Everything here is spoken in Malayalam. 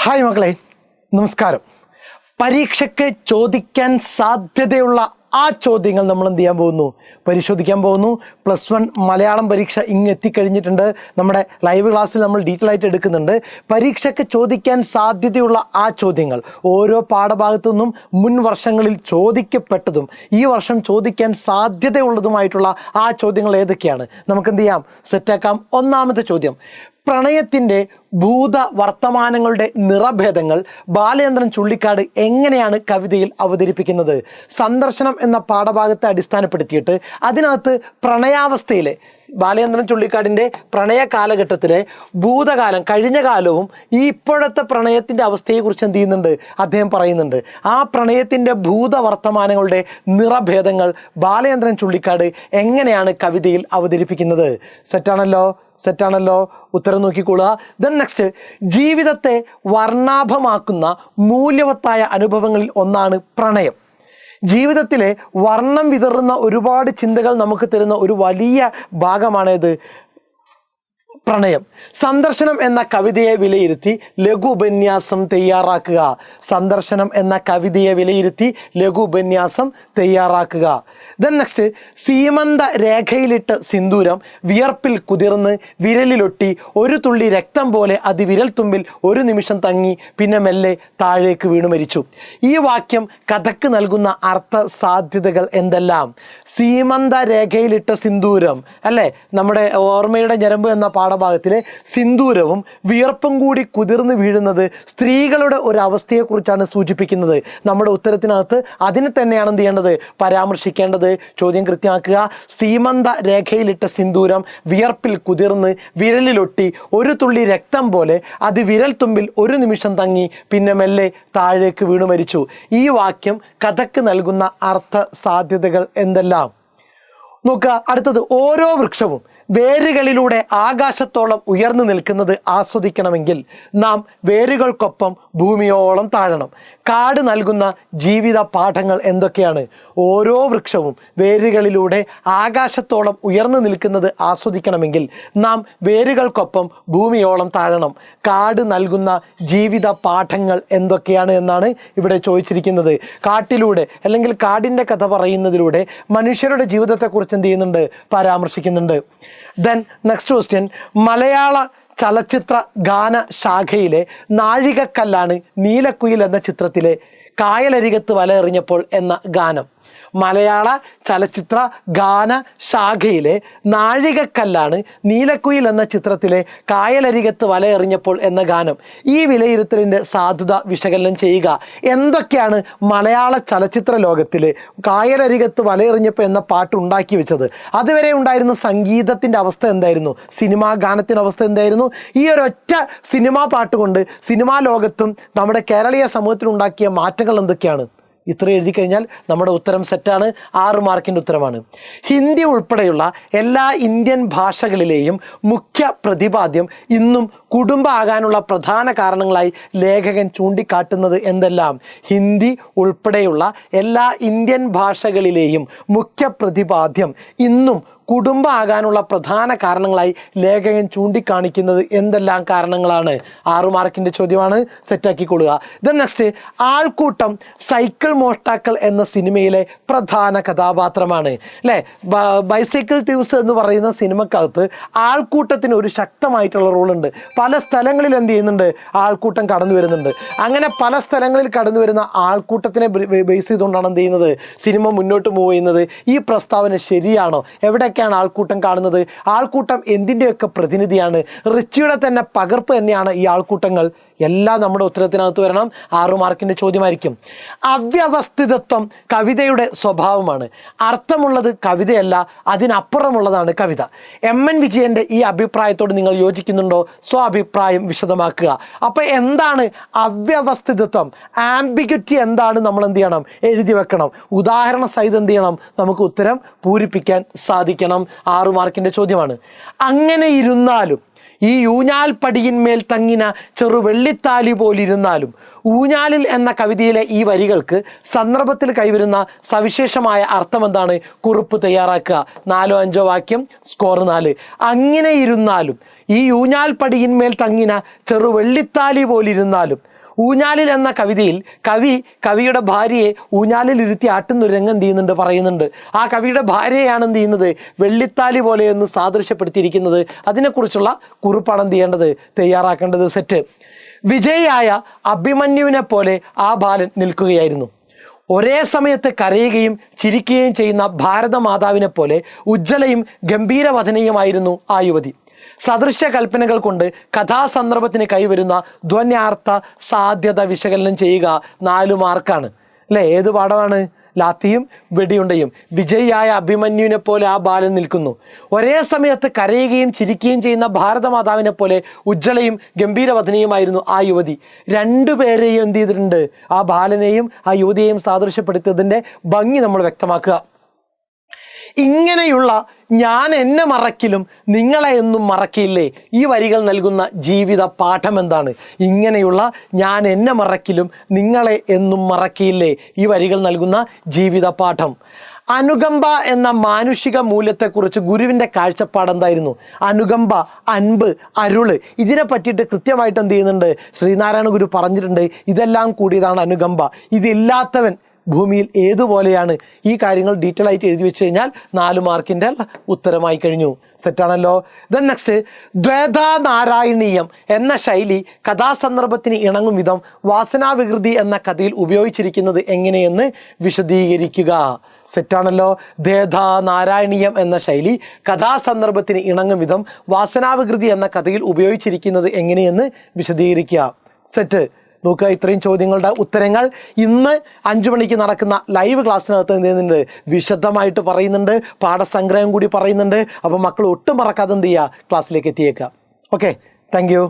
ഹായ് മക്കളെ, നമസ്കാരം. പരീക്ഷയ്ക്ക് ചോദിക്കാൻ സാധ്യതയുള്ള ആ ചോദ്യങ്ങൾ നമ്മൾ എന്ത് ചെയ്യാൻ പോകുന്നു, പരിശോധിക്കാൻ പോകുന്നു. +1 മലയാളം പരീക്ഷ ഇങ്ങ് എത്തിക്കഴിഞ്ഞിട്ടുണ്ട്. നമ്മുടെ ലൈവ് ക്ലാസ്സിൽ നമ്മൾ ഡീറ്റെയിൽ ആയിട്ട് എടുക്കുന്നുണ്ട്. പരീക്ഷയ്ക്ക് ചോദിക്കാൻ സാധ്യതയുള്ള ആ ചോദ്യങ്ങൾ ഓരോ പാഠഭാഗത്തു നിന്നും മുൻ വർഷങ്ങളിൽ ചോദിക്കപ്പെട്ടതും ഈ വർഷം ചോദിക്കാൻ സാധ്യതയുള്ളതുമായിട്ടുള്ള ആ ചോദ്യങ്ങൾ ഏതൊക്കെയാണ് നമുക്ക് എന്ത് ചെയ്യാം, സെറ്റാക്കാം. ഒന്നാമത്തെ ചോദ്യം: പ്രണയത്തിൻ്റെ ഭൂത വർത്തമാനങ്ങളുടെ നിറഭേദങ്ങൾ ബാലചന്ദ്രൻ ചുള്ളിക്കാട് എങ്ങനെയാണ് കവിതയിൽ അവതരിപ്പിക്കുന്നത്? സന്ദർശനം എന്ന പാഠഭാഗത്തെ അടിസ്ഥാനപ്പെടുത്തിയിട്ട് അതിനകത്ത് പ്രണയാവസ്ഥയിലെ ബാലചന്ദ്രൻ ചുള്ളിക്കാടിൻ്റെ പ്രണയ കാലഘട്ടത്തിലെ ഭൂതകാലം, കഴിഞ്ഞ കാലവും ഈ ഇപ്പോഴത്തെ പ്രണയത്തിൻ്റെ അവസ്ഥയെക്കുറിച്ച് എന്ത് ചെയ്യുന്നുണ്ട്, അദ്ദേഹം പറയുന്നുണ്ട്. ആ പ്രണയത്തിൻ്റെ ഭൂതവർത്തമാനങ്ങളുടെ നിറഭേദങ്ങൾ ബാലചന്ദ്രൻ ചുള്ളിക്കാട് എങ്ങനെയാണ് കവിതയിൽ അവതരിപ്പിക്കുന്നത്? സെറ്റാണല്ലോ, ഉത്തരം നോക്കിക്കൊള്ളുക. ദെൻ നെക്സ്റ്റ്: ജീവിതത്തെ വർണ്ണാഭമാക്കുന്ന മൂല്യവത്തായ അനുഭവങ്ങളിൽ ഒന്നാണ് പ്രണയം. ജീവിതത്തിലെ വർണ്ണം വിതറുന്ന ഒരുപാട് ചിന്തകൾ നമുക്ക് തരുന്ന ഒരു വലിയ ഭാഗമാണേത്? പ്രണയം. സന്ദർശനം എന്ന കവിതയെ വിലയിരുത്തി ലഘു ഉപന്യാസം തയ്യാറാക്കുക. സന്ദർശനം എന്ന കവിതയെ വിലയിരുത്തി ലഘു ഉപന്യാസം തയ്യാറാക്കുക. ദെൻ നെക്സ്റ്റ്: സീമന്ത രേഖയിലിട്ട് സിന്ദൂരം വിയർപ്പിൽ കുതിർന്ന് വിരലിലൊട്ടി ഒരു തുള്ളി രക്തം പോലെ അത് വിരൽ തുമ്പിൽ ഒരു നിമിഷം തങ്ങി പിന്നെ മെല്ലെ താഴേക്ക് വീണു മരിച്ചു. ഈ വാക്യം കഥയ്ക്ക് നൽകുന്ന അർത്ഥ സാധ്യതകൾ എന്തെല്ലാം? സീമന്ത രേഖയിലിട്ട സിന്ദൂരം അല്ലേ, നമ്മുടെ ഓർമ്മയുടെ ഞരമ്പ് എന്ന പാഠഭാഗത്തിലെ സിന്ദൂരവും വിയർപ്പും കൂടി കുതിർന്ന് വീഴുന്നത് സ്ത്രീകളുടെ ഒരു അവസ്ഥയെക്കുറിച്ചാണ് സൂചിപ്പിക്കുന്നത്. നമ്മുടെ ഉത്തരത്തിനകത്ത് അതിനെ തന്നെയാണ് എന്ത് ചെയ്യേണ്ടത്, പരാമർശിക്കേണ്ടത്. ചോദ്യം കൃത്യമാക്കുക. സീമന്ത രേഖയിലിട്ട സിന്ദൂരം വിയർപ്പിൽ കുതിർന്ന് വിരലിലൊട്ടി ഒരു തുള്ളി രക്തം പോലെ അത് വിരൽ തുമ്പിൽ ഒരു നിമിഷം തങ്ങി പിന്നെ മെല്ലെ താഴേക്ക് വീണു മരിച്ചു. ഈ വാക്യം കഥയ്ക്ക് നൽകുന്ന അർത്ഥ സാധ്യതകൾ എന്തെല്ലാം നോക്കുക. അടുത്തത്: ഓരോ വൃക്ഷവും വേരുകളിലൂടെ ആകാശത്തോളം ഉയർന്നു നിൽക്കുന്നത് ആസ്വദിക്കണമെങ്കിൽ നാം വേരുകൾക്കൊപ്പം ഭൂമിയോളം താഴണം. കാട് നൽകുന്ന ജീവിത പാഠങ്ങൾ എന്തൊക്കെയാണ്? ഓരോ വൃക്ഷവും വേരുകളിലൂടെ ആകാശത്തോളം ഉയർന്നു നിൽക്കുന്നത് ആസ്വദിക്കണമെങ്കിൽ നാം വേരുകൾക്കൊപ്പം ഭൂമിയോളം താഴണം. കാട് നൽകുന്ന ജീവിത പാഠങ്ങൾ എന്തൊക്കെയാണ് എന്നാണ് ഇവിടെ ചോദിച്ചിരിക്കുന്നത്. കാട്ടിലൂടെ അല്ലെങ്കിൽ കാടിൻ്റെ കഥ പറയുന്നതിലൂടെ മനുഷ്യരുടെ ജീവിതത്തെക്കുറിച്ച് എന്ത് ചെയ്യുന്നുണ്ട്, പരാമർശിക്കുന്നുണ്ട്. ദെൻ നെക്സ്റ്റ് ക്വസ്റ്റ്യൻ: മലയാള ചലച്ചിത്ര ഗാന ശാഖയിലെ നാഴികക്കല്ലാണ് നീലക്കുയിൽ എന്ന ചിത്രത്തിലെ കായലരികത്ത് വല എറിഞ്ഞപ്പോൾ എന്ന ഗാനം. മലയാള ചലച്ചിത്ര ഗാന ശാഖയിലെ നാഴികക്കല്ലാണ് നീലക്കുയിൽ എന്ന ചിത്രത്തിലെ കായലരികത്ത് വല എറിഞ്ഞപ്പോൾ എന്ന ഗാനം. ഈ വിലയിരുത്തലിൻ്റെ സാധുത വിശകലനം ചെയ്യുക. എന്തൊക്കെയാണ് മലയാള ചലച്ചിത്ര ലോകത്തിൽ കായലരികത്ത് വലയെറിഞ്ഞപ്പോൾ എന്ന പാട്ട് ഉണ്ടാക്കി വെച്ചത്? അതുവരെ ഉണ്ടായിരുന്ന സംഗീതത്തിൻ്റെ അവസ്ഥ എന്തായിരുന്നു? സിനിമാ ഗാനത്തിൻ്റെ അവസ്ഥ എന്തായിരുന്നു? ഈ ഒരൊറ്റ സിനിമാ പാട്ട് കൊണ്ട് സിനിമാ ലോകത്തും നമ്മുടെ കേരളീയ സമൂഹത്തിലുണ്ടാക്കിയ മാറ്റങ്ങൾ എന്തൊക്കെയാണ്? ഇത്ര എഴുതി കഴിഞ്ഞാൽ നമ്മുടെ ഉത്തരം സെറ്റാണ്. 6 മാർക്കിൻ്റെ ഉത്തരമാണ്. ഹിന്ദി ഉൾപ്പെടെയുള്ള എല്ലാ ഇന്ത്യൻ ഭാഷകളിലെയും മുഖ്യ പ്രതിപാദ്യം ഇന്നും കുടുംബം ആകാനുള്ള പ്രധാന കാരണങ്ങളായി ലേഖകൻ ചൂണ്ടിക്കാട്ടുന്നത് എന്തെല്ലാം? ഹിന്ദി ഉൾപ്പെടെയുള്ള എല്ലാ ഇന്ത്യൻ ഭാഷകളിലെയും മുഖ്യ പ്രതിപാദ്യം ഇന്നും കുടുംബം ആകാനുള്ള പ്രധാന കാരണങ്ങളായി ലേഖകൻ ചൂണ്ടിക്കാണിക്കുന്നത് എന്തെല്ലാം കാരണങ്ങളാണ്? 6 മാർക്കിൻ്റെ ചോദ്യമാണ്, സെറ്റാക്കിക്കൊള്ളുക. ദെൻ നെക്സ്റ്റ്: ആൾക്കൂട്ടം സൈക്കിൾ മോഷ്ടാക്കൾ എന്ന സിനിമയിലെ പ്രധാന കഥാപാത്രമാണ് അല്ലേ. ബൈസൈക്കിൾ തീവ്സ് എന്ന് പറയുന്ന സിനിമക്കകത്ത് ആൾക്കൂട്ടത്തിന് ഒരു ശക്തമായിട്ടുള്ള റോളുണ്ട്. പല സ്ഥലങ്ങളിൽ എന്ത് ചെയ്യുന്നുണ്ട്, ആൾക്കൂട്ടം കടന്നു വരുന്നുണ്ട്. അങ്ങനെ പല സ്ഥലങ്ങളിൽ കടന്നു വരുന്ന ആൾക്കൂട്ടത്തിനെ ബേസ് ചെയ്തുകൊണ്ടാണ് എന്ത് ചെയ്യുന്നത്, സിനിമ മുന്നോട്ട് മൂവ് ചെയ്യുന്നത്. ഈ പ്രസ്താവന ശരിയാണോ? എവിടെയൊക്കെയാണ് ആൾക്കൂട്ടം കാണുന്നത്? ആൾക്കൂട്ടം എന്തിൻ്റെയൊക്കെ പ്രതിനിധിയാണ്? റിച്ചിയുടെ തന്നെ പകർപ്പ് തന്നെയാണ് ഈ ആൾക്കൂട്ടങ്ങൾ. എല്ലാം നമ്മുടെ ഉത്തരത്തിനകത്ത് വരണം. 6 മാർക്കിൻ്റെ ചോദ്യമായിരിക്കും. അവ്യവസ്ഥിതത്വം കവിതയുടെ സ്വഭാവമാണ്. അർത്ഥമുള്ളത് കവിതയല്ല, അതിനപ്പുറമുള്ളതാണ് കവിത. MN വിജയൻ്റെ ഈ അഭിപ്രായത്തോട് നിങ്ങൾ യോജിക്കുന്നുണ്ടോ? സ്വാഭിപ്രായം വിശദമാക്കുക. അപ്പോൾ എന്താണ് അവ്യവസ്ഥിതത്വം? ആംബിഗ്വിറ്റി എന്താണ്? നമ്മൾ എന്ത് ചെയ്യണം, എഴുതി വെക്കണം. ഉദാഹരണ സഹിതം എന്ത് ചെയ്യണം, നമുക്ക് ഉത്തരം പൂരിപ്പിക്കാൻ സാധിക്കണം. 6 മാർക്കിൻ്റെ ചോദ്യമാണ്. അങ്ങനെ ഇരുന്നാലും ഈ ഊഞ്ഞാൽ പടിയിന്മേൽ തങ്ങിന ചെറു വെള്ളിത്താലി പോലിരുന്നാലും. ഊഞ്ഞാലിൽ എന്ന കവിതയിലെ ഈ വരികൾക്ക് സന്ദർഭത്തിൽ കൈവരുന്ന സവിശേഷമായ അർത്ഥം എന്താണ്? കുറിപ്പ് തയ്യാറാക്കുക. 4 5 വാക്യം, സ്കോർ 4. അങ്ങനെ ഇരുന്നാലും ഈ ഊഞ്ഞാൽ പടിയിന്മേൽ തങ്ങിന ചെറു വെള്ളിത്താലി പോലിരുന്നാലും ഊഞ്ഞാലിൽ എന്ന കവിതയിൽ കവിയുടെ ഭാര്യയെ ഊഞ്ഞാലിൽ ഇരുത്തി ആട്ടുന്ന ഒരു രംഗം എന്ത് ചെയ്യുന്നുണ്ട്, പറയുന്നുണ്ട്. ആ കവിയുടെ ഭാര്യയാണ് എന്ത് ചെയ്യുന്നത്, വെള്ളിത്താലി പോലെ എന്ന് സാദൃശ്യപ്പെടുത്തിയിരിക്കുന്നത്. അതിനെക്കുറിച്ചുള്ള കുറിപ്പാണ് എന്ത് ചെയ്യേണ്ടത്, തയ്യാറാക്കേണ്ടത്. സെറ്റ്. വിജയിയായ അഭിമന്യുവിനെ പോലെ ആ ബാലൻ നിൽക്കുകയായിരുന്നു. ഒരേ സമയത്ത് കരയുകയും ചിരിക്കുകയും ചെയ്യുന്ന ഭാരതമാതാവിനെ പോലെ ഉജ്ജ്വലയും ഗംഭീരവദനീയമായിരുന്നു ആ യുവതി. സദൃശ്യ കൽപ്പനകൾ കൊണ്ട് കഥാസന്ദർഭത്തിന് കൈവരുന്ന ധ്വന്യാർത്ഥ സാധ്യത വിശകലനം ചെയ്യുക 4 മാർക്കാണ് അല്ലേ. ഏത് പാഠമാണ്? ലാത്തിയും വെടിയുണ്ടയും. വിജയിയായ അഭിമന്യുവിനെ പോലെ ആ ബാലൻ നിൽക്കുന്നു. ഒരേ സമയത്ത് കരയുകയും ചിരിക്കുകയും ചെയ്യുന്ന ഭാരതമാതാവിനെ പോലെ ഉജ്ജ്വലയും ഗംഭീരവദനീയമായിരുന്നു ആ യുവതി. രണ്ടുപേരെയും എന്ത് ചെയ്തിട്ടുണ്ട്, ആ ബാലനെയും ആ യുവതിയെയും സാദൃശ്യപ്പെടുത്തിയതിൻ്റെ ഭംഗി നമ്മൾ വ്യക്തമാക്കുക. ഇങ്ങനെയുള്ള ഞാൻ എന്നെ മറക്കിലും നിങ്ങളെ എന്നും മറക്കില്ലേ, ഈ വരികൾ നൽകുന്ന ജീവിത പാഠം എന്താണ്? ഇങ്ങനെയുള്ള ഞാൻ എന്നെ മറക്കിലും നിങ്ങളെ എന്നും മറക്കില്ലേ, ഈ വരികൾ നൽകുന്ന ജീവിത പാഠം. അനുകമ്പ എന്ന മാനുഷിക മൂല്യത്തെക്കുറിച്ച് ഗുരുവിൻ്റെ കാഴ്ചപ്പാട് എന്തായിരുന്നു? അനുകമ്പ, അൻപ്, അരുള്, ഇതിനെ പറ്റിയിട്ട് കൃത്യമായിട്ട് എന്ത് ചെയ്യുന്നുണ്ട്, ശ്രീനാരായണ ഗുരു പറഞ്ഞിട്ടുണ്ട്. ഇതെല്ലാം കൂടിയതാണ് അനുകമ്പ. ഇതില്ലാത്തവൻ ഭൂമിയിൽ ഏതുപോലെയാണ്? ഈ കാര്യങ്ങൾ ഡീറ്റെയിൽ ആയിട്ട് എഴുതി വെച്ച് കഴിഞ്ഞാൽ 4 മാർക്കിൻ്റെ ഉത്തരമായി കഴിഞ്ഞു. സെറ്റാണല്ലോ. ദെൻ നെക്സ്റ്റ്, ദ്വൈതാനാരായണീയം എന്ന ശൈലി കഥാസന്ദർഭത്തിന് ഇണങ്ങും വിധം വാസനാവികൃതി എന്ന കഥയിൽ ഉപയോഗിച്ചിരിക്കുന്നത് എങ്ങനെയെന്ന് വിശദീകരിക്കുക. സെറ്റാണല്ലോ. ദ്വൈതാനാരായണീയം എന്ന ശൈലി കഥാസന്ദർഭത്തിന് ഇണങ്ങും വിധം വാസനാവികൃതി എന്ന കഥയിൽ ഉപയോഗിച്ചിരിക്കുന്നത് എങ്ങനെയെന്ന് വിശദീകരിക്കുക. സെറ്റ്. നോക്കുക, ഇത്രയും ചോദ്യങ്ങളുടെ ഉത്തരങ്ങൾ ഇന്ന് 5 മണിക്ക് നടക്കുന്ന ലൈവ് ക്ലാസ്സിനകത്ത് എന്ത് ചെയ്യുന്നുണ്ട്, വിശദമായിട്ട് പറയുന്നുണ്ട്. പാഠസംഗ്രഹം കൂടി പറയുന്നുണ്ട്. അപ്പോൾ മക്കൾ ഒട്ടും മറക്കാതെ എന്ത് ചെയ്യുക, ക്ലാസ്സിലേക്ക് എത്തിയേക്കുക. Okay, thank you.